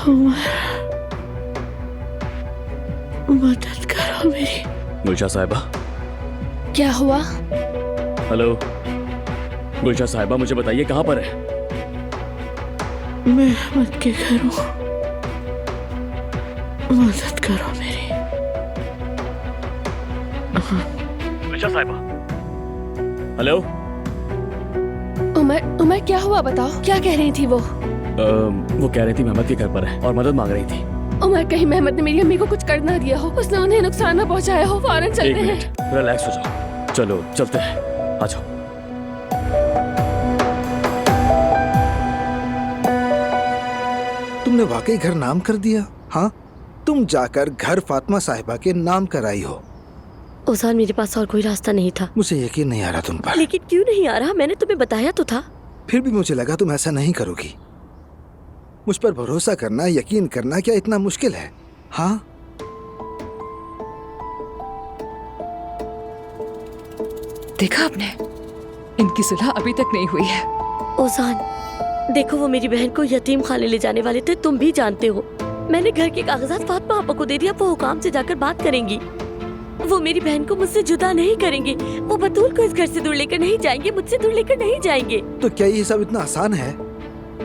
मदद करो मेरी। गुलशा साहिबा। क्या हुआ? हेलो गुलशा साहिबा, मुझे बताइए कहाँ पर है? मैं अहमद के घर हूँ, मदद करो मेरी। गुलशा साहिबा। हेलो। उमर क्या हुआ बताओ, क्या कह रही थी वो? वो कह रही थी मेहमद के घर पर है और मदद मांग रही थी। उमर, कहीं मेहमद ने मेरी अम्मी को कुछ कर ना दिया हो, उसने उन्हें नुकसान ना पहुंचाया हो। फौरन चलते एक हैं। मिनट, रिलैक्स हो जाओ। चलो चलते हैं, आ जाओ। तुमने वाकई घर नाम कर दिया? हाँ, तुम जाकर घर फातिमा साहिबा के नाम कराई हो। ओजान, मेरे पास और कोई रास्ता नहीं था। मुझे यकीन नहीं आ रहा तुम पर। लेकिन क्यों नहीं आ रहा? मैंने तुम्हें बताया तो था। फिर भी मुझे लगा तुम ऐसा नहीं करोगी। मुझ पर भरोसा करना, यकीन करना क्या इतना मुश्किल है? हाँ, देखा आपने, इनकी सुलह अभी तक नहीं हुई है। ओजान, देखो वो मेरी बहन को यतीम खाने ले जाने वाले थे, तुम भी जानते हो। मैंने घर के कागजात फातिमा आपा को दे दिया, वो हुकाम से जाकर बात करेंगी। वो मेरी बहन को मुझसे जुदा नहीं करेंगे, वो बतूल को इस घर से दूर लेकर नहीं जाएंगे, मुझसे दूर लेकर नहीं जाएंगे। तो क्या ये सब इतना आसान है?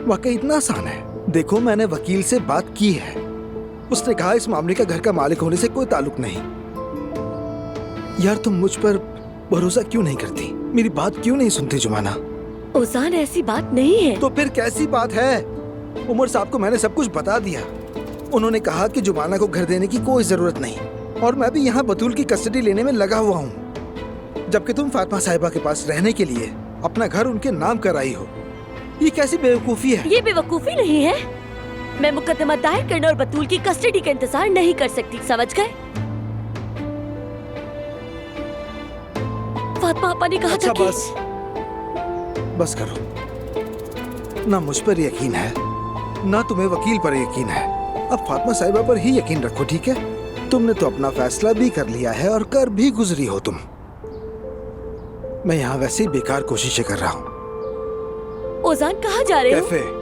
वाकई इतना आसान है? देखो, मैंने वकील से बात की है, उसने कहा इस मामले का घर का मालिक होने से कोई ताल्लुक नहीं। यार, तुम मुझ पर भरोसा क्यों नहीं करती? मेरी बात क्यों नहीं सुनती जुमाना? ओजान, ऐसी बात नहीं है। तो फिर कैसी बात है? उमर साहब को मैंने सब कुछ बता दिया। उन्होंने कहा कि जुमाना को घर देने की कोई जरूरत नहीं, और मैं भी यहाँ बतूल की कस्टडी लेने में लगा हुआ हूँ, जबकि तुम फातिमा साहिबा के पास रहने के लिए अपना घर उनके नाम कराई हो। ये कैसी बेवकूफी है? ये बेवकूफी नहीं है। मैं मुकदमा दायर करने और बतूल की कस्टडी का इंतजार नहीं कर सकती, समझ गए? फातिमा आपा ने कहा अच्छा, था कि... बस करो। ना मुझ पर यकीन है, ना तुम्हें वकील पर यकीन है। अब फातिमा साहिबा पर ही यकीन रखो, ठीक है? तुमने तो अपना फैसला भी कर लिया है और कर भी गुजरी हो तुम। मैं यहाँ वैसे ही बेकार कोशिशें कर रहा हूँ। ओजान, कहाँ जा रहे हो? कैफे।